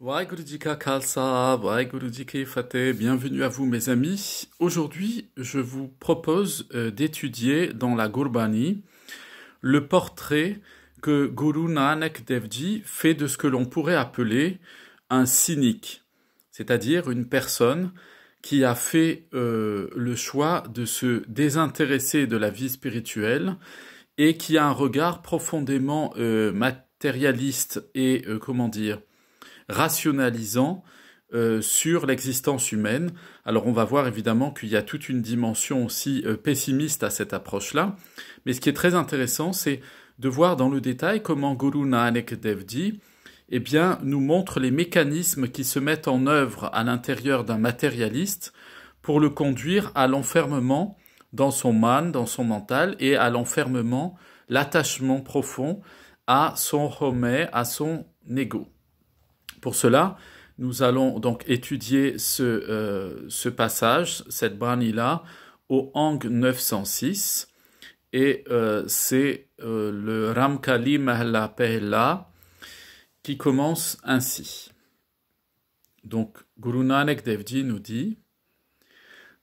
Waheguruji ka Khalsa, Waheguruji ki Fateh, bienvenue à vous mes amis. Aujourd'hui, je vous propose d'étudier dans la Gurbani le portrait que Guru Nanak Dev Ji fait de ce que l'on pourrait appeler un cynique, c'est-à-dire une personne qui a fait le choix de se désintéresser de la vie spirituelle et qui a un regard profondément matérialiste et, rationalisant sur l'existence humaine. Alors on va voir évidemment qu'il y a toute une dimension aussi pessimiste à cette approche-là, mais ce qui est très intéressant, c'est de voir dans le détail comment Guru Nanak Dev Ji nous montre les mécanismes qui se mettent en œuvre à l'intérieur d'un matérialiste pour le conduire à l'enfermement dans son man, dans son mental, et à l'enfermement, l'attachement profond à son homé, à son ego. Pour cela, nous allons donc étudier ce passage, cette brani-là, au Ang 906, et c'est le Ramkali Mahla Pehla qui commence ainsi. Donc, Guru Nanak Dev Ji nous dit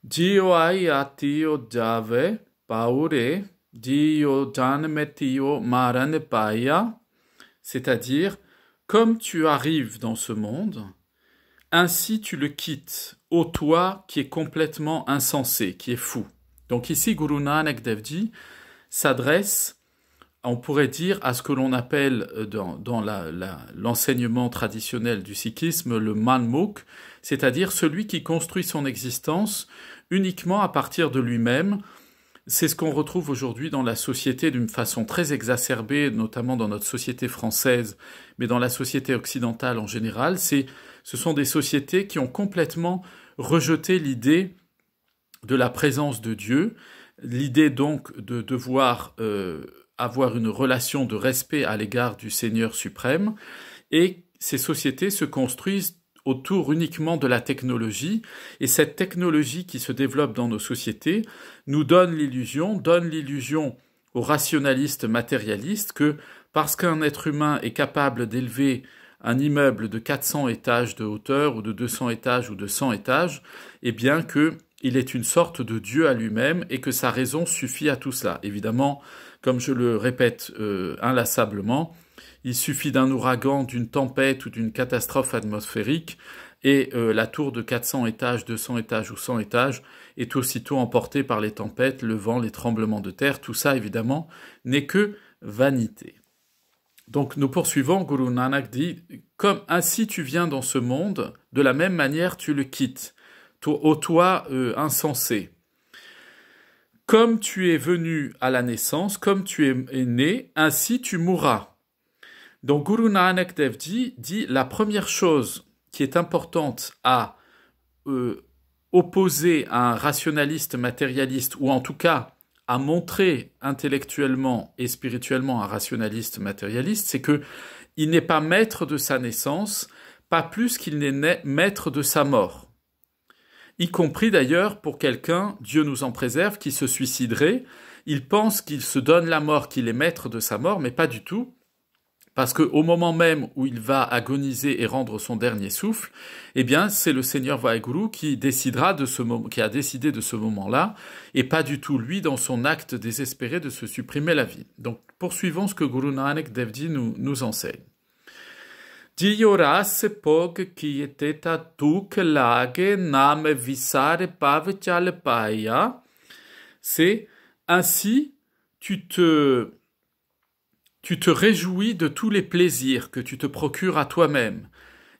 Jiyo ai atiyo jave paure, jiyo janmetiyo maran paya, c'est-à-dire comme tu arrives dans ce monde, ainsi tu le quittes, ô toi qui est complètement insensé, qui est fou. Donc ici, Guru Nanak Dev Ji s'adresse, on pourrait dire, à ce que l'on appelle dans l'enseignement traditionnel du sikhisme le manmukh, c'est-à-dire celui qui construit son existence uniquement à partir de lui-même. C'est ce qu'on retrouve aujourd'hui dans la société d'une façon très exacerbée, notamment dans notre société française, mais dans la société occidentale en général. Ce sont des sociétés qui ont complètement rejeté l'idée de la présence de Dieu, l'idée donc de devoir avoir une relation de respect à l'égard du Seigneur suprême, et ces sociétés se construisent autour uniquement de la technologie, et cette technologie qui se développe dans nos sociétés nous donne l'illusion aux rationalistes matérialistes que parce qu'un être humain est capable d'élever un immeuble de 400 étages de hauteur ou de 200 étages ou de 100 étages, eh bien qu'il est une sorte de Dieu à lui-même et que sa raison suffit à tout cela. Évidemment, comme je le répète inlassablement, il suffit d'un ouragan, d'une tempête ou d'une catastrophe atmosphérique et la tour de 400 étages, 200 étages ou 100 étages est aussitôt emportée par les tempêtes, le vent, les tremblements de terre. Tout ça, évidemment, n'est que vanité. Donc nous poursuivons, Guru Nanak dit « Comme ainsi tu viens dans ce monde, de la même manière tu le quittes, ô toi insensé. Comme tu es venu à la naissance, comme tu es né, ainsi tu mourras. » Donc Guru Nanak Dev Ji dit la première chose qui est importante à opposer à un rationaliste matérialiste, ou en tout cas à montrer intellectuellement et spirituellement un rationaliste matérialiste, c'est que il n'est pas maître de sa naissance, pas plus qu'il n'est maître de sa mort. Y compris d'ailleurs pour quelqu'un, Dieu nous en préserve, qui se suiciderait, il pense qu'il se donne la mort, qu'il est maître de sa mort, mais pas du tout. Parce qu'au moment même où il va agoniser et rendre son dernier souffle, eh bien, c'est le Seigneur Vaheguru qui décidera qui a décidé de ce moment-là, et pas du tout lui dans son acte désespéré de se supprimer la vie. Donc, poursuivons ce que Guru Nanak Dev Ji nous enseigne. Jiyoras pog ki eteta tuk lage nam visare pavchal paya. C'est ainsi tu te réjouis de tous les plaisirs que tu te procures à toi-même.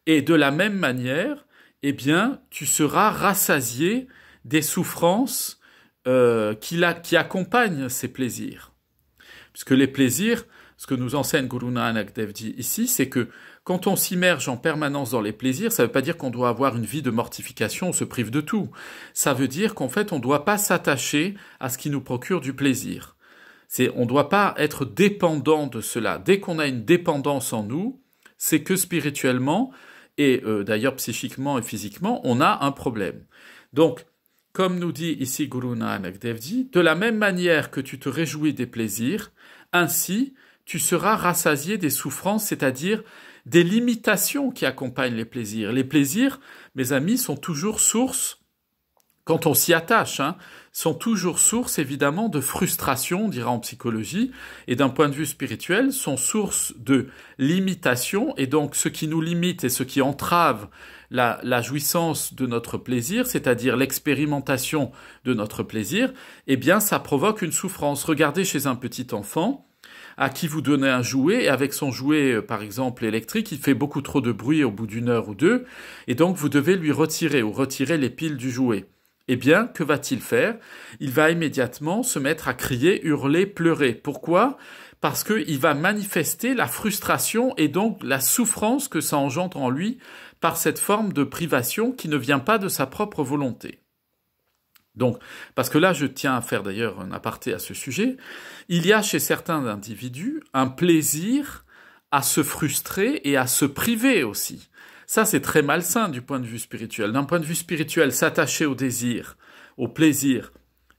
Et de la même manière, eh bien, tu seras rassasié des souffrances qui accompagnent ces plaisirs. Puisque les plaisirs, ce que nous enseigne Guru Nanak Dev Ji ici, c'est que quand on s'immerge en permanence dans les plaisirs, ça ne veut pas dire qu'on doit avoir une vie de mortification, on se prive de tout. Ça veut dire qu'en fait, on ne doit pas s'attacher à ce qui nous procure du plaisir. On ne doit pas être dépendant de cela. Dès qu'on a une dépendance en nous, c'est que spirituellement, et d'ailleurs psychiquement et physiquement, on a un problème. Donc, comme nous dit ici Guru Nanak Dev Ji, de la même manière que tu te réjouis des plaisirs, ainsi tu seras rassasié des souffrances, c'est-à-dire des limitations qui accompagnent les plaisirs. Les plaisirs, mes amis, sont toujours source, quand on s'y attache, sont toujours source évidemment de frustration, on dira en psychologie, et d'un point de vue spirituel, sont source de limitation, et donc ce qui nous limite et ce qui entrave la jouissance de notre plaisir, c'est-à-dire l'expérimentation de notre plaisir, eh bien ça provoque une souffrance. Regardez chez un petit enfant, à qui vous donnez un jouet, et avec son jouet, par exemple, électrique, il fait beaucoup trop de bruit au bout d'une heure ou deux, et donc vous devez lui retirer les piles du jouet. Eh bien, que va-t-il faire? Il va immédiatement se mettre à crier, hurler, pleurer. Pourquoi? Parce qu'il va manifester la frustration et donc la souffrance que ça engendre en lui par cette forme de privation qui ne vient pas de sa propre volonté. Donc, parce que là, je tiens à faire d'ailleurs un aparté à ce sujet, il y a chez certains individus un plaisir à se frustrer et à se priver aussi. Ça, c'est très malsain du point de vue spirituel. D'un point de vue spirituel, s'attacher au désir, au plaisir,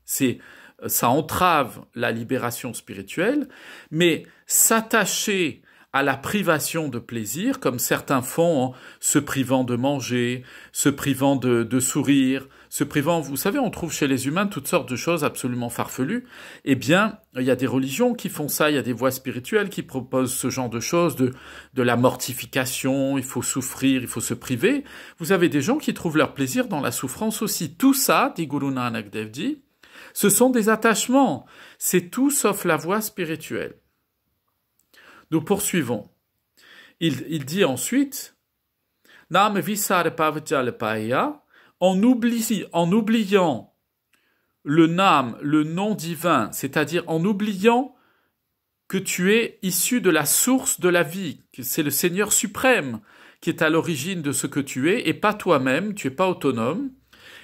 ça entrave la libération spirituelle, mais s'attacher à la privation de plaisir, comme certains font en se privant de manger, se privant de sourire, se privant, vous savez, on trouve chez les humains toutes sortes de choses absolument farfelues. Eh bien, il y a des religions qui font ça, il y a des voies spirituelles qui proposent ce genre de choses, de la mortification, il faut souffrir, il faut se priver. Vous avez des gens qui trouvent leur plaisir dans la souffrance aussi. Tout ça, dit Guru Nanak Dev Ji, ce sont des attachements. C'est tout sauf la voie spirituelle. Nous poursuivons. Il dit ensuite, Nam visar pavjal paya, en oubliant le nam, le nom divin, c'est-à-dire en oubliant que tu es issu de la source de la vie, que c'est le Seigneur suprême qui est à l'origine de ce que tu es, et pas toi-même, tu n'es pas autonome,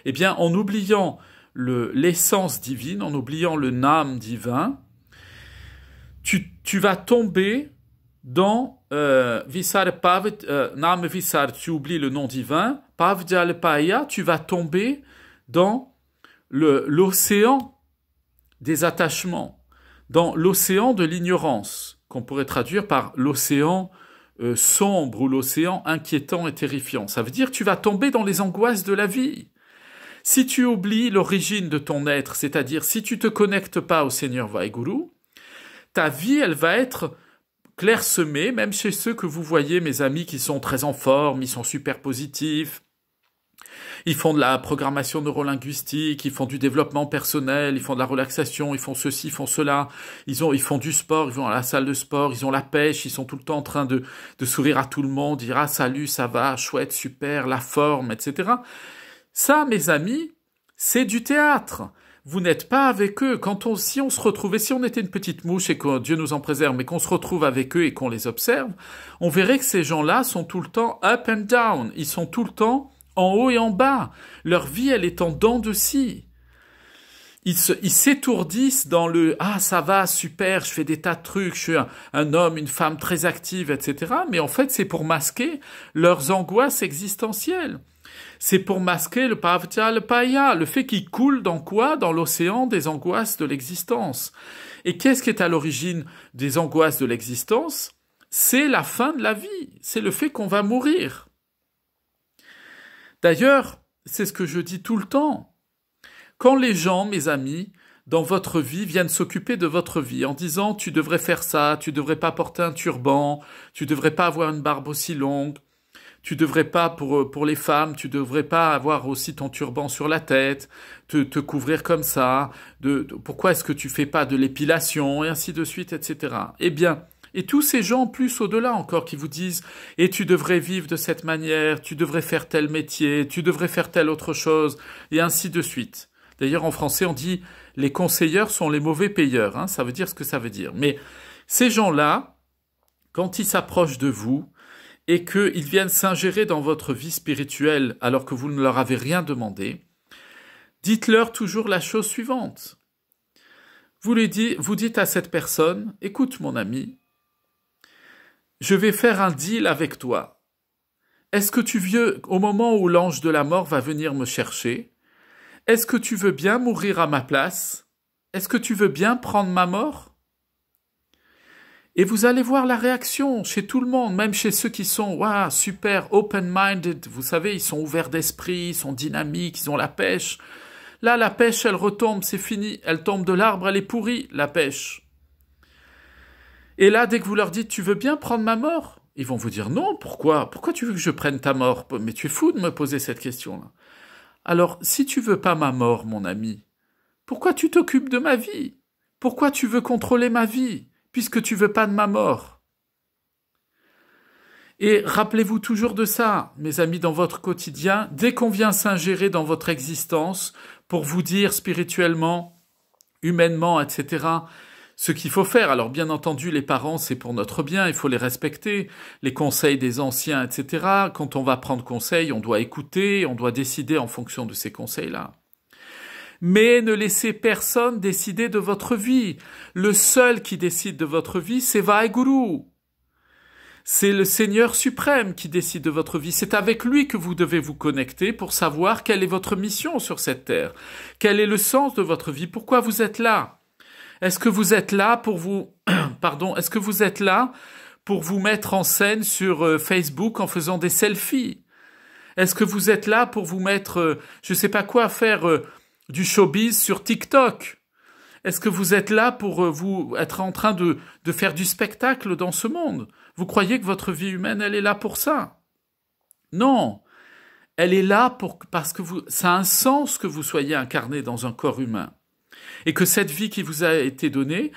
eh bien, en oubliant l'essence divine, en oubliant le nam divin, tu vas tomber dans Nam Visar, tu oublies le nom divin, Pavjal Paya, tu vas tomber dans l'océan des attachements, dans l'océan de l'ignorance, qu'on pourrait traduire par l'océan sombre ou l'océan inquiétant et terrifiant. Ça veut dire que tu vas tomber dans les angoisses de la vie. Si tu oublies l'origine de ton être, c'est-à-dire si tu ne te connectes pas au Seigneur Vaheguru, ta vie, elle va être clairsemée, même chez ceux que vous voyez, mes amis, qui sont très en forme, ils sont super positifs, ils font de la programmation neurolinguistique, ils font du développement personnel, ils font de la relaxation, ils font ceci, ils font cela, ils font du sport, ils vont à la salle de sport, ils ont la pêche, ils sont tout le temps en train de sourire à tout le monde, dire « Ah, salut, ça va, chouette, super, la forme, etc. » Ça, mes amis, c'est du théâtre. Vous n'êtes pas avec eux. Si on se retrouvait, si on était une petite mouche et que Dieu nous en préserve, mais qu'on se retrouve avec eux et qu'on les observe, on verrait que ces gens-là sont tout le temps up and down. Ils sont tout le temps en haut et en bas. Leur vie, elle est en dents de scie. Ils s'étourdissent dans le « Ah, ça va, super, je fais des tas de trucs, je suis un homme, une femme très active, etc. » Mais en fait, c'est pour masquer leurs angoisses existentielles. C'est pour masquer le pavjal paya, le fait qu'il coule dans quoi? Dans l'océan des angoisses de l'existence. Et qu'est-ce qui est à l'origine des angoisses de l'existence? C'est la fin de la vie, c'est le fait qu'on va mourir. D'ailleurs, c'est ce que je dis tout le temps. Quand les gens, mes amis, dans votre vie, viennent s'occuper de votre vie en disant « tu devrais faire ça, tu devrais pas porter un turban, tu devrais pas avoir une barbe aussi longue, tu devrais pas, pour les femmes, tu devrais pas avoir aussi ton turban sur la tête, te couvrir comme ça, pourquoi est-ce que tu fais pas de l'épilation, et ainsi de suite, etc. » Eh bien, et tous ces gens plus au-delà encore qui vous disent « et tu devrais vivre de cette manière, tu devrais faire tel métier, tu devrais faire telle autre chose, et ainsi de suite. » D'ailleurs, en français, on dit « les conseilleurs sont les mauvais payeurs », ça veut dire ce que ça veut dire. Mais ces gens-là, quand ils s'approchent de vous, et qu'ils viennent s'ingérer dans votre vie spirituelle alors que vous ne leur avez rien demandé, dites-leur toujours la chose suivante. Vous dites à cette personne, « Écoute mon ami, je vais faire un deal avec toi. Est-ce que tu veux, au moment où l'ange de la mort va venir me chercher, est-ce que tu veux bien mourir à ma place? Est-ce que tu veux bien prendre ma mort ?» Et vous allez voir la réaction chez tout le monde, même chez ceux qui sont wow, super open-minded, vous savez, ils sont ouverts d'esprit, ils sont dynamiques, ils ont la pêche. Là, la pêche, elle retombe, c'est fini, elle tombe de l'arbre, elle est pourrie, la pêche. Et là, dès que vous leur dites « tu veux bien prendre ma mort ?» ils vont vous dire « non, pourquoi ? Pourquoi tu veux que je prenne ta mort ? Mais tu es fou de me poser cette question-là. » Alors, si tu veux pas ma mort, mon ami, pourquoi tu t'occupes de ma vie ? Pourquoi tu veux contrôler ma vie ? Puisque tu veux pas de ma mort. Et rappelez-vous toujours de ça, mes amis, dans votre quotidien, dès qu'on vient s'ingérer dans votre existence pour vous dire spirituellement, humainement, etc., ce qu'il faut faire. Alors bien entendu, les parents, c'est pour notre bien, il faut les respecter, les conseils des anciens, etc. Quand on va prendre conseil, on doit écouter, on doit décider en fonction de ces conseils-là. Mais ne laissez personne décider de votre vie. Le seul qui décide de votre vie, c'est Vaheguru. C'est le Seigneur suprême qui décide de votre vie. C'est avec lui que vous devez vous connecter pour savoir quelle est votre mission sur cette terre. Quel est le sens de votre vie? Pourquoi vous êtes là? Est-ce que vous êtes là pour vous, est-ce que vous êtes là pour vous mettre en scène sur Facebook en faisant des selfies? Est-ce que vous êtes là pour vous mettre, je sais pas quoi, faire du showbiz sur TikTok? Est-ce que vous êtes là pour vous être en train de faire du spectacle dans ce monde? Vous croyez que votre vie humaine, elle est là pour ça? Non, elle est là parce que ça a un sens que vous soyez incarné dans un corps humain. Et que cette vie qui vous a été donnée,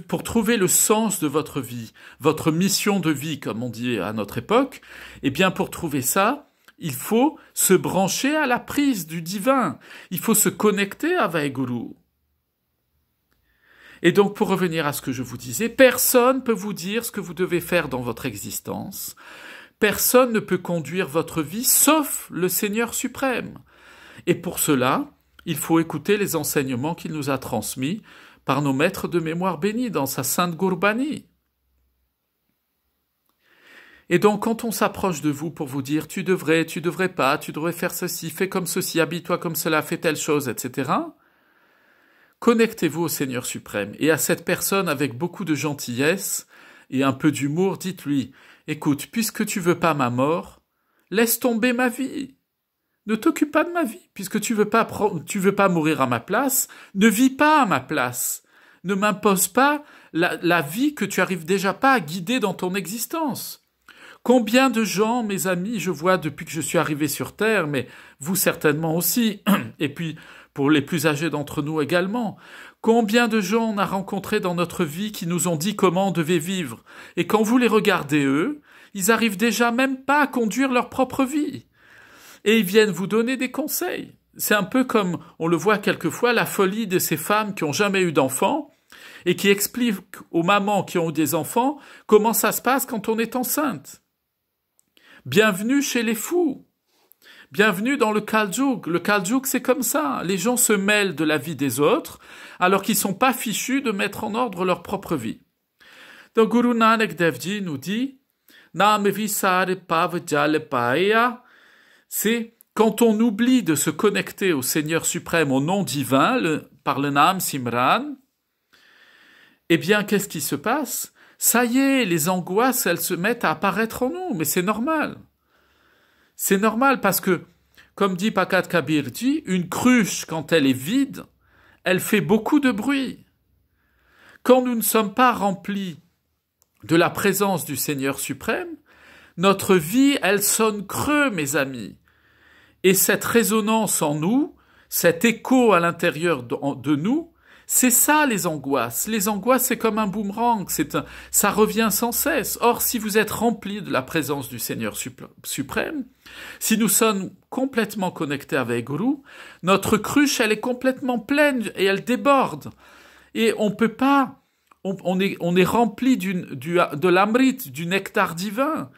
pour trouver le sens de votre vie, votre mission de vie, comme on dit à notre époque, eh bien pour trouver ça, il faut se brancher à la prise du divin. Il faut se connecter à Vaheguru. Et donc, pour revenir à ce que je vous disais, personne ne peut vous dire ce que vous devez faire dans votre existence. Personne ne peut conduire votre vie, sauf le Seigneur suprême. Et pour cela, il faut écouter les enseignements qu'il nous a transmis par nos maîtres de mémoire bénis dans sa sainte Gurbani. Et donc, quand on s'approche de vous pour vous dire « tu devrais pas, tu devrais faire ceci, fais comme ceci, habille-toi comme cela, fais telle chose, etc. » Connectez-vous au Seigneur suprême. Et à cette personne, avec beaucoup de gentillesse et un peu d'humour, dites-lui « écoute, puisque tu veux pas ma mort, laisse tomber ma vie. Ne t'occupe pas de ma vie. Puisque tu veux pas mourir à ma place, ne vis pas à ma place. Ne m'impose pas la vie que tu arrives déjà pas à guider dans ton existence. » Combien de gens, mes amis, je vois depuis que je suis arrivé sur Terre, mais vous certainement aussi, et puis pour les plus âgés d'entre nous également, combien de gens on a rencontrés dans notre vie qui nous ont dit comment on devait vivre, et quand vous les regardez eux, ils arrivent déjà même pas à conduire leur propre vie, et ils viennent vous donner des conseils. C'est un peu comme, on le voit quelquefois, la folie de ces femmes qui n'ont jamais eu d'enfants, et qui expliquent aux mamans qui ont eu des enfants comment ça se passe quand on est enceinte. Bienvenue chez les fous. Bienvenue dans le Kal-Yug. Le Kal-Yug, c'est comme ça. Les gens se mêlent de la vie des autres, alors qu'ils sont pas fichus de mettre en ordre leur propre vie. Donc, Guru Nanak Dev Ji nous dit, c'est quand on oublie de se connecter au Seigneur suprême, au nom divin, par le Nam Simran, eh bien, qu'est-ce qui se passe? Ça y est, les angoisses, elles se mettent à apparaître en nous, mais c'est normal. C'est normal parce que, comme dit Pakat Kabirji, une cruche, quand elle est vide, elle fait beaucoup de bruit. Quand nous ne sommes pas remplis de la présence du Seigneur suprême, notre vie, elle sonne creux, mes amis. Et cette résonance en nous, cet écho à l'intérieur de nous, c'est ça les angoisses. Les angoisses, c'est comme un boomerang, ça revient sans cesse. Or, si vous êtes rempli de la présence du Seigneur suprême, si nous sommes complètement connectés avec Guru, notre cruche, elle est complètement pleine et elle déborde. Et on peut pas, on est rempli de l'amrit, du nectar divin.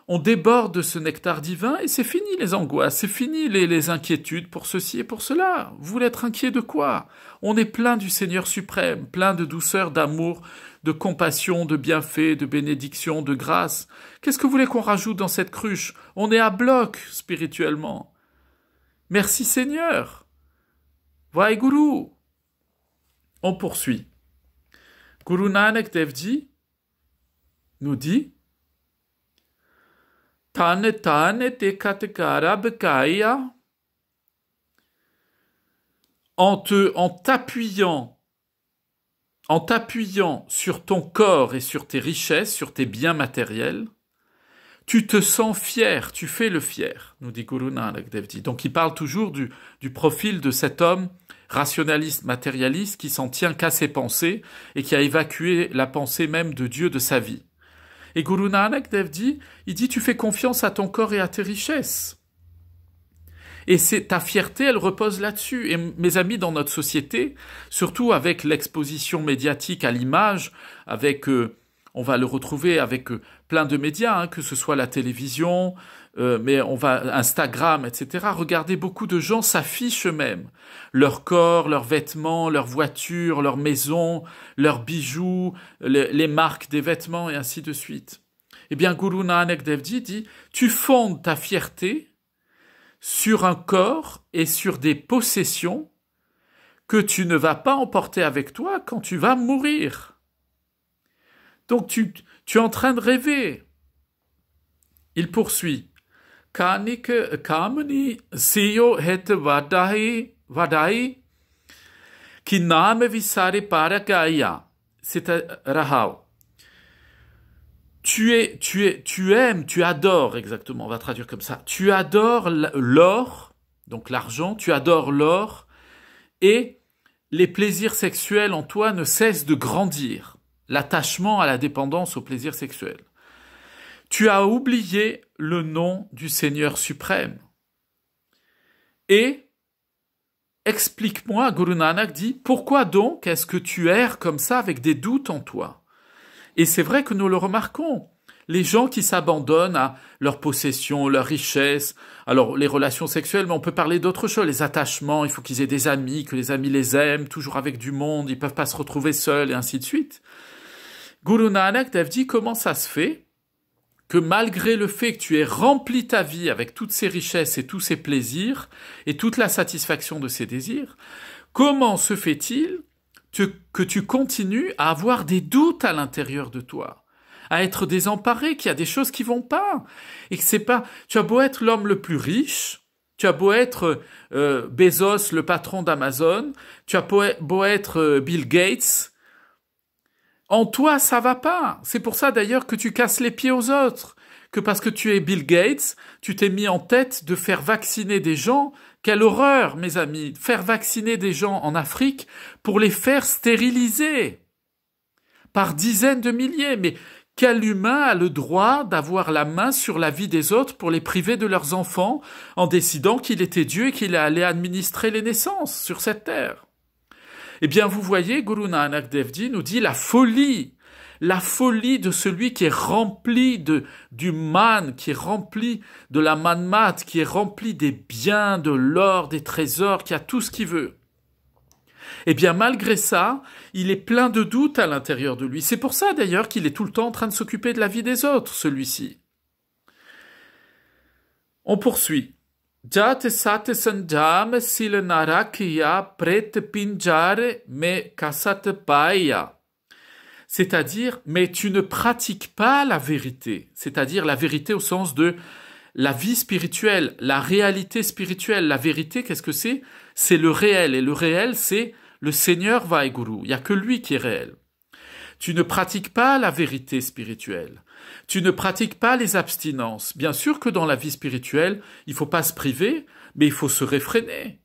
On déborde de ce nectar divin et c'est fini les angoisses, c'est fini les inquiétudes pour ceci et pour cela. Vous voulez être inquiet de quoi? On est plein du Seigneur suprême, plein de douceur, d'amour, de compassion, de bienfait, de bénédiction, de grâce. Qu'est-ce que vous voulez qu'on rajoute dans cette cruche? On est à bloc spirituellement. Merci Seigneur. Vaheguru. On poursuit. Guru Nanak Dev Ji nous dit Tane tane te katekara bekaya, en t'appuyant sur ton corps et sur tes richesses, sur tes biens matériels, tu te sens fier, tu fais le fier, nous dit Guru Nanak Dev Ji. Donc il parle toujours du profil de cet homme rationaliste, matérialiste, qui s'en tient qu'à ses pensées et qui a évacué la pensée même de Dieu de sa vie. Et Guru Nanak Dev Ji, il dit, tu fais confiance à ton corps et à tes richesses. Et ta fierté, elle repose là-dessus. Et mes amis, dans notre société, surtout avec l'exposition médiatique à l'image, avec, on va le retrouver avec plein de médias, hein, que ce soit la télévision, mais on va Instagram, etc. Regardez, beaucoup de gens s'affichent eux-mêmes. Leur corps, leurs vêtements, leurs voitures, leurs maisons, leurs bijoux, les marques des vêtements, et ainsi de suite. Eh bien, Guru Nanak Dev Ji dit, tu fondes ta fierté sur un corps et sur des possessions que tu ne vas pas emporter avec toi quand tu vas mourir. Donc tu es en train de rêver. Il poursuit. Kanik kamni siyo het vadai ki name visare parakaya. C'est Rahao. Tu aimes, tu adores, exactement, on va traduire comme ça. Tu adores l'or, donc l'argent, tu adores l'or, et les plaisirs sexuels en toi ne cessent de grandir. L'attachement à la dépendance au plaisir sexuel. Tu as oublié le nom du Seigneur suprême. Et, explique-moi, Guru Nanak dit, pourquoi donc est-ce que tu erres comme ça avec des doutes en toi? Et c'est vrai que nous le remarquons. Les gens qui s'abandonnent à leurs possessions, leurs richesses, alors les relations sexuelles, mais on peut parler d'autres choses, les attachements, il faut qu'ils aient des amis, que les amis les aiment, toujours avec du monde, ils peuvent pas se retrouver seuls, et ainsi de suite. Guru Nanak Dev dit, comment ça se fait que malgré le fait que tu aies rempli ta vie avec toutes ces richesses et tous ces plaisirs, et toute la satisfaction de ces désirs, comment se fait-il que tu continues à avoir des doutes à l'intérieur de toi, à être désemparé, qu'il y a des choses qui vont pas, et que c'est pas, tu as beau être l'homme le plus riche, tu as beau être Bezos, le patron d'Amazon, tu as beau être Bill Gates, en toi ça va pas. C'est pour ça d'ailleurs que tu casses les pieds aux autres, que parce que tu es Bill Gates, tu t'es mis en tête de faire vacciner des gens. Quelle horreur, mes amis, faire vacciner des gens en Afrique pour les faire stériliser par dizaines de milliers. Mais quel humain a le droit d'avoir la main sur la vie des autres pour les priver de leurs enfants en décidant qu'il était Dieu et qu'il allait administrer les naissances sur cette terre? Eh bien, vous voyez, Guru Nanak Dev Ji nous dit la folie de celui qui est rempli du man, qui est rempli de la manmat, qui est rempli des biens, de l'or, des trésors, qui a tout ce qu'il veut. Eh bien, malgré ça, il est plein de doutes à l'intérieur de lui. C'est pour ça, d'ailleurs, qu'il est tout le temps en train de s'occuper de la vie des autres, celui-ci. On poursuit. Jate sate sanjam sil narakia prete pinjare me kasat paia. C'est-à-dire, mais tu ne pratiques pas la vérité, c'est-à-dire la vérité au sens de la vie spirituelle, la réalité spirituelle. La vérité, qu'est-ce que c'est? C'est le réel, et le réel, c'est le Seigneur Vaheguru. Il n'y a que lui qui est réel. Tu ne pratiques pas la vérité spirituelle. Tu ne pratiques pas les abstinences. Bien sûr que dans la vie spirituelle, il ne faut pas se priver, mais il faut se réfréner.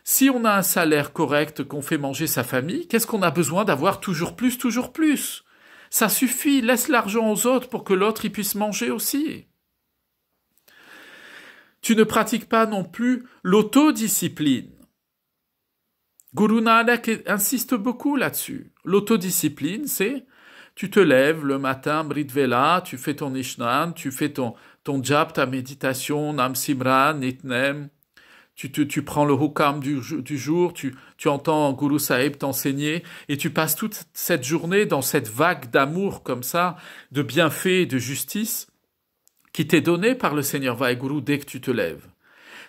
Si on a un salaire correct, qu'on fait manger sa famille, qu'est-ce qu'on a besoin d'avoir toujours plus, toujours plus? Ça suffit, laisse l'argent aux autres pour que l'autre y puisse manger aussi. Tu ne pratiques pas non plus l'autodiscipline. Guru Nanak insiste beaucoup là-dessus. L'autodiscipline, c'est tu te lèves le matin, Brit Vela, tu fais ton Ishnan, tu fais ton jap, ta méditation, Nam Simran, Nitnem. Tu prends le hukam du jour, tu entends Guru Sahib t'enseigner, et tu passes toute cette journée dans cette vague d'amour comme ça, de bienfaits et de justice, qui t'est donnée par le Seigneur Vaheguru dès que tu te lèves.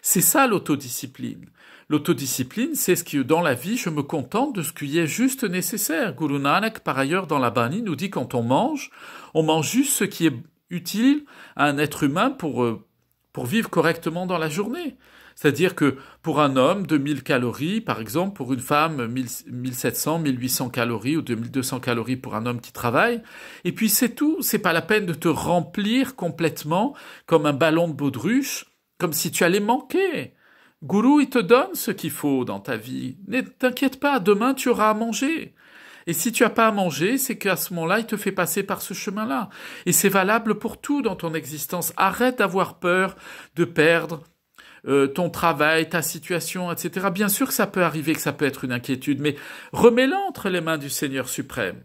C'est ça l'autodiscipline. L'autodiscipline, c'est ce qui, dans la vie, je me contente de ce qui est juste nécessaire. Guru Nanak, par ailleurs, dans la Bani, nous dit quand on mange juste ce qui est utile à un être humain pour vivre correctement dans la journée. C'est-à-dire que pour un homme, 2000 calories, par exemple, pour une femme, 1700, 1800 calories ou 2200 calories pour un homme qui travaille. Et puis c'est tout. C'est pas la peine de te remplir complètement comme un ballon de baudruche, comme si tu allais manquer. Guru, il te donne ce qu'il faut dans ta vie. Ne t'inquiète pas, demain tu auras à manger. Et si tu n'as pas à manger, c'est qu'à ce moment-là, il te fait passer par ce chemin-là. Et c'est valable pour tout dans ton existence. Arrête d'avoir peur de perdre ton travail, ta situation, etc. Bien sûr que ça peut arriver, que ça peut être une inquiétude, mais remets-la entre les mains du Seigneur suprême.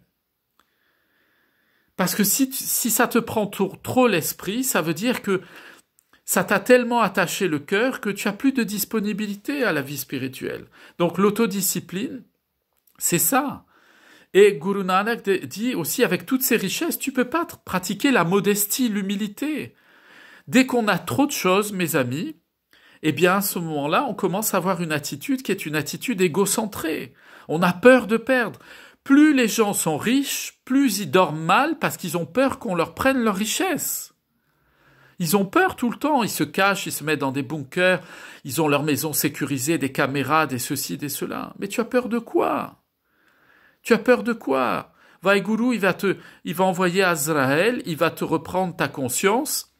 Parce que si ça te prend trop l'esprit, ça veut dire que ça t'a tellement attaché le cœur que tu as plus de disponibilité à la vie spirituelle. Donc l'autodiscipline, c'est ça. Et Guru Nanak dit aussi, avec toutes ces richesses, tu peux pas pratiquer la modestie, l'humilité. Dès qu'on a trop de choses, mes amis, eh bien, à ce moment-là, on commence à avoir une attitude qui est une attitude égocentrée. On a peur de perdre. Plus les gens sont riches, plus ils dorment mal parce qu'ils ont peur qu'on leur prenne leur richesse. Ils ont peur tout le temps, ils se cachent, ils se mettent dans des bunkers, ils ont leur maison sécurisée, des caméras, des ceci, des cela. Mais tu as peur de quoi? Tu as peur de quoi? Vaiguru, il va envoyer Azraël, il va te reprendre ta conscience,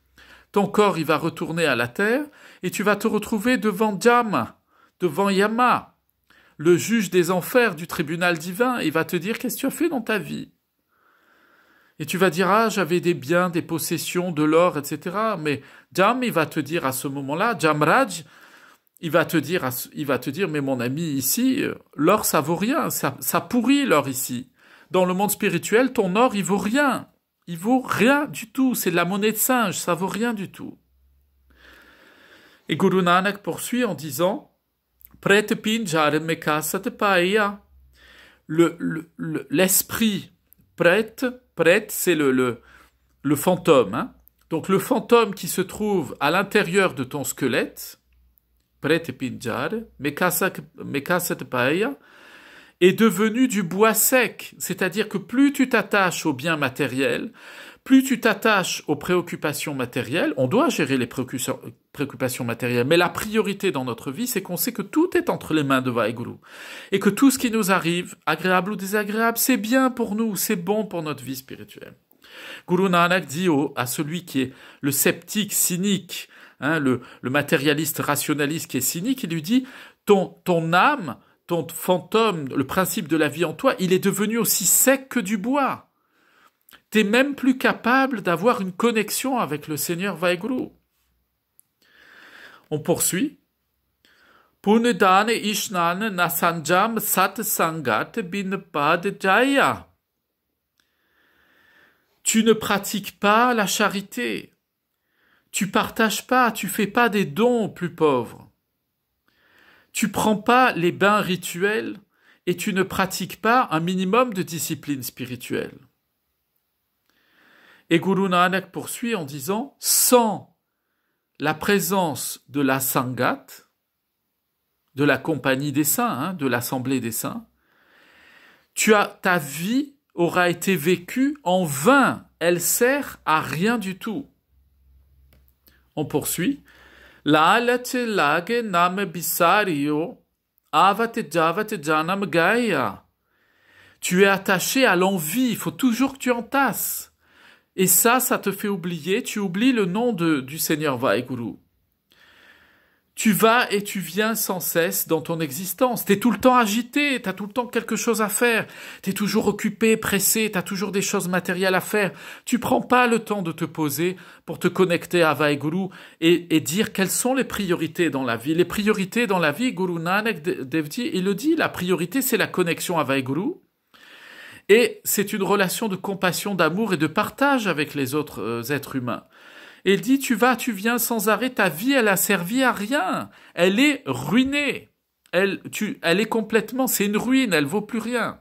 ton corps, il va retourner à la terre, et tu vas te retrouver devant Dhamma, devant Yama, le juge des enfers du tribunal divin, et il va te dire qu'est-ce que tu as fait dans ta vie. Et tu vas dire, ah, j'avais des biens, des possessions, de l'or, etc. Mais Dham, il va te dire à ce moment-là, Dhamraj, il va te dire, mais mon ami, ici, l'or, ça vaut rien, ça pourrit l'or ici. Dans le monde spirituel, ton or, il vaut rien. Il vaut rien du tout. C'est de la monnaie de singe, ça vaut rien du tout. Et Guru Nanak poursuit en disant, Prête pinjar mekasat paia. L'esprit prête, c'est le fantôme. Hein. Donc le fantôme qui se trouve à l'intérieur de ton squelette, prête pinjar mekasat paia, est devenu du bois sec. C'est-à-dire que plus tu t'attaches aux biens matériels, plus tu t'attaches aux préoccupations matérielles, on doit gérer les préoccupations matérielles, mais la priorité dans notre vie, c'est qu'on sait que tout est entre les mains de Vaiguru, et que tout ce qui nous arrive, agréable ou désagréable, c'est bien pour nous, c'est bon pour notre vie spirituelle. Guru Nanak dit à celui qui est le sceptique, cynique, hein, le matérialiste rationaliste qui est cynique, il lui dit, ton âme, ton fantôme, le principe de la vie en toi, il est devenu aussi sec que du bois. T'es même plus capable d'avoir une connexion avec le Seigneur Vaiguru. On poursuit. Punedane ishnan nasanjam sat sangat binpad jaya. Tu ne pratiques pas la charité. Tu partages pas, tu fais pas des dons aux plus pauvres. Tu prends pas les bains rituels et tu ne pratiques pas un minimum de discipline spirituelle. Et Guru Nanak poursuit en disant, sans la présence de la Sangat, de la compagnie des saints, hein, de l'assemblée des saints, ta vie aura été vécue en vain, elle sert à rien du tout. On poursuit, Lalache lage nam bisario, avate javate janam gaya. Tu es attaché à l'envie, il faut toujours que tu entasses. Et ça te fait oublier, tu oublies le nom du Seigneur Vaiguru. Tu vas et tu viens sans cesse dans ton existence. Tu es tout le temps agité, tu as tout le temps quelque chose à faire. Tu es toujours occupé, pressé, tu as toujours des choses matérielles à faire. Tu prends pas le temps de te poser pour te connecter à Vaiguru et dire quelles sont les priorités dans la vie. Les priorités dans la vie, Guru Nanak Dev Ji, il le dit, la priorité c'est la connexion à Vaiguru. Et c'est une relation de compassion, d'amour et de partage avec les autres êtres humains. Et il dit, tu viens sans arrêt, ta vie, elle a servi à rien. Elle est ruinée. Elle est complètement, c'est une ruine, elle vaut plus rien.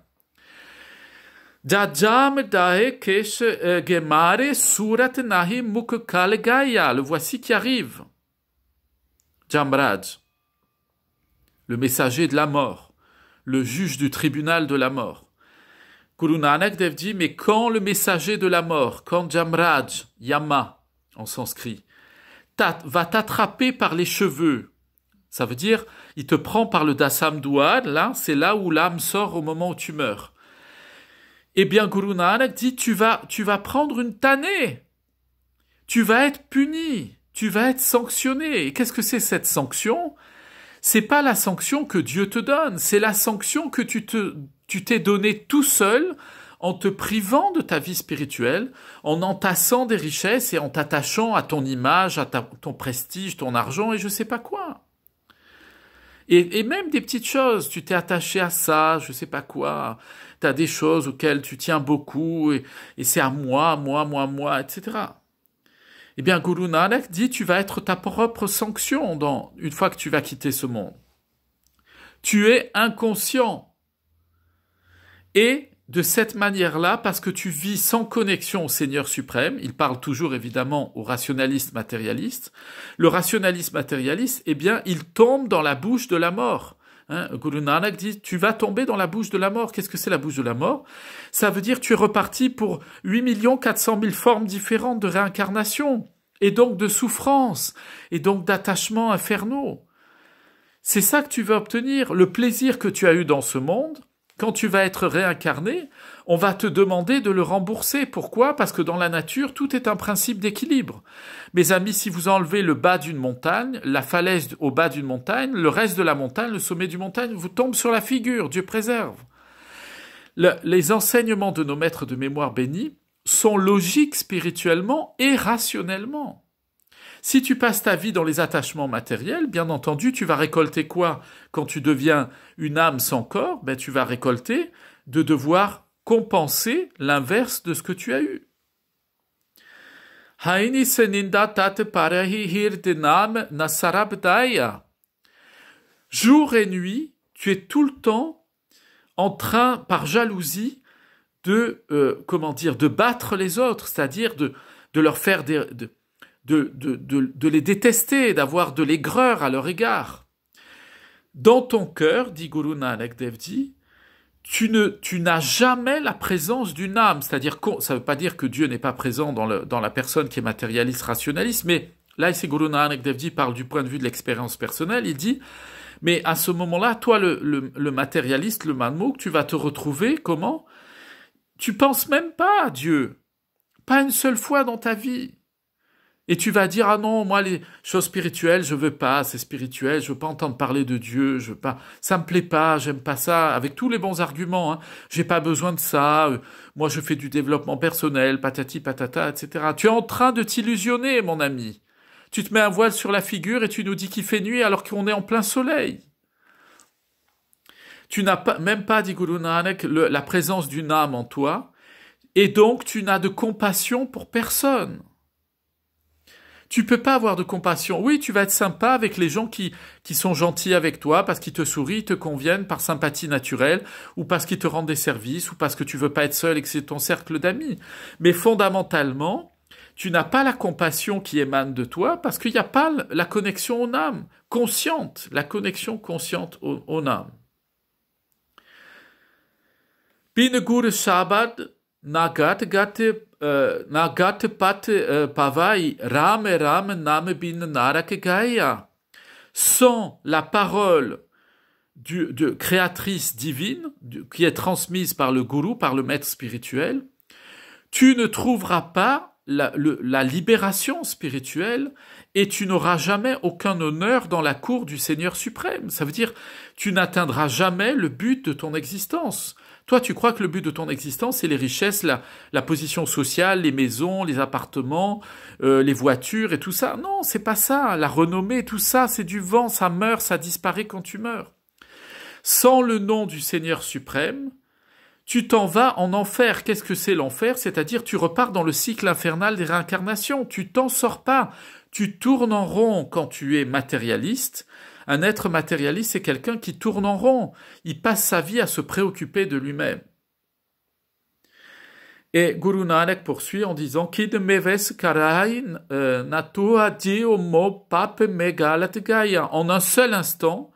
Jajam dae kesh gemare surat nahi muk kalgaya. Le voici qui arrive. Jamraj. le messager de la mort, le juge du tribunal de la mort. Guru Nanak Dev dit, mais quand le messager de la mort, quand Jamraj, Yama, en sanskrit, va t'attraper par les cheveux, ça veut dire, il te prend par le dasam duad, là, c'est là où l'âme sort au moment où tu meurs. Eh bien, Guru Nanak dit, tu vas prendre une tannée, tu vas être puni, tu vas être sanctionné. Et qu'est-ce que c'est cette sanction? C'est pas la sanction que Dieu te donne, c'est la sanction que tu t'es donné tout seul en te privant de ta vie spirituelle, en entassant des richesses et en t'attachant à ton image, à ton prestige, ton argent et je sais pas quoi. Et même des petites choses, tu t'es attaché à ça, je sais pas quoi, t'as des choses auxquelles tu tiens beaucoup et c'est à moi, etc. Eh bien, Guru Nanak dit, tu vas être ta propre sanction une fois que tu vas quitter ce monde. Tu es inconscient. Et de cette manière-là, parce que tu vis sans connexion au Seigneur suprême, il parle toujours évidemment au rationaliste matérialiste, le rationaliste matérialiste, eh bien, il tombe dans la bouche de la mort. Guru Nanak dit, tu vas tomber dans la bouche de la mort. Qu'est-ce que c'est la bouche de la mort? Ça veut dire tu es reparti pour 8 400 000 formes différentes de réincarnation, et donc de souffrance, et donc d'attachements infernaux. C'est ça que tu veux obtenir, le plaisir que tu as eu dans ce monde. Quand tu vas être réincarné, on va te demander de le rembourser. Pourquoi? Parce que dans la nature, tout est un principe d'équilibre. Mes amis, si vous enlevez le bas d'une montagne, la falaise au bas d'une montagne, le reste de la montagne, le sommet d'une montagne, vous tombe sur la figure. Dieu préserve. Les enseignements de nos maîtres de mémoire bénis sont logiques spirituellement et rationnellement. Si tu passes ta vie dans les attachements matériels, bien entendu, tu vas récolter quoi? Quand tu deviens une âme sans corps, tu vas récolter de devoir compenser l'inverse de ce que tu as eu. Jour et nuit, tu es tout le temps en train, par jalousie, de battre les autres, c'est-à-dire de leur faire de les détester, d'avoir de l'aigreur à leur égard. Dans ton cœur, dit Guru Nanak Dev Ji, tu n'as jamais la présence d'une âme, c'est-à-dire ça ne veut pas dire que Dieu n'est pas présent dans la personne qui est matérialiste, rationaliste, mais là ici Guru Nanak Dev Ji parle du point de vue de l'expérience personnelle, il dit, mais à ce moment-là, toi le matérialiste, le manmouk, tu vas te retrouver comment? Tu penses même pas à Dieu, pas une seule fois dans ta vie. Et tu vas dire, ah non, moi, les choses spirituelles, je veux pas, c'est spirituel, je veux pas entendre parler de Dieu, je veux pas, ça me plaît pas, j'aime pas ça, avec tous les bons arguments, j'ai pas besoin de ça, moi je fais du développement personnel, patati patata, etc. Tu es en train de t'illusionner, mon ami. Tu te mets un voile sur la figure et tu nous dis qu'il fait nuit alors qu'on est en plein soleil. Tu n'as même pas, dit Guru Nanak, la présence d'une âme en toi, et donc tu n'as de compassion pour personne. Tu peux pas avoir de compassion. Oui, tu vas être sympa avec les gens qui sont gentils avec toi parce qu'ils te sourient, te conviennent par sympathie naturelle ou parce qu'ils te rendent des services ou parce que tu veux pas être seul et que c'est ton cercle d'amis. Mais fondamentalement, tu n'as pas la compassion qui émane de toi parce qu'il n'y a pas la connexion aux âmes consciente, la connexion consciente aux âmes. Binegur Shabad Nagat pat pavai ram nam bin narak gaya. Sans la parole de créatrice divine qui est transmise par le gourou, par le maître spirituel, tu ne trouveras pas la libération spirituelle et tu n'auras jamais aucun honneur dans la cour du Seigneur suprême. Ça veut dire tu n'atteindras jamais le but de ton existence. Toi, tu crois que le but de ton existence, c'est les richesses, la position sociale, les maisons, les appartements, les voitures et tout ça. Non, c'est pas ça. La renommée, tout ça, c'est du vent, ça meurt, ça disparaît quand tu meurs. Sans le nom du Seigneur suprême, tu t'en vas en enfer. Qu'est-ce que c'est l'enfer? C'est-à-dire, tu repars dans le cycle infernal des réincarnations. Tu t'en sors pas. Tu tournes en rond quand tu es matérialiste. Un être matérialiste, c'est quelqu'un qui tourne en rond. Il passe sa vie à se préoccuper de lui-même. Et Guru Nanak poursuit en disant Kid meves karain natua dio mo pape megalat gaya. En un seul instant,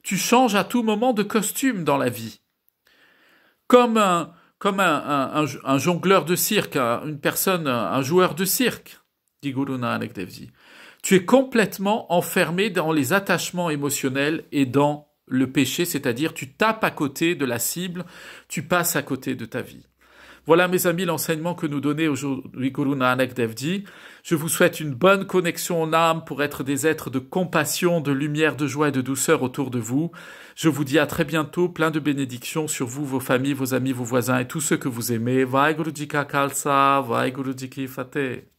Tu changes à tout moment de costume dans la vie. Comme un jongleur de cirque, une personne, un joueur de cirque, dit Guru Nanak Dev Ji. Tu es complètement enfermé dans les attachements émotionnels et dans le péché, c'est-à-dire tu tapes à côté de la cible, tu passes à côté de ta vie. Voilà, mes amis, l'enseignement que nous donnait aujourd'hui Guru Nanak Dev Ji. Je vous souhaite une bonne connexion en âme pour être des êtres de compassion, de lumière, de joie et de douceur autour de vous. Je vous dis à très bientôt, plein de bénédictions sur vous, vos familles, vos amis, vos voisins et tous ceux que vous aimez. Vaheguru Ji Ka Khalsa, Vaheguru Ji Ki Fateh.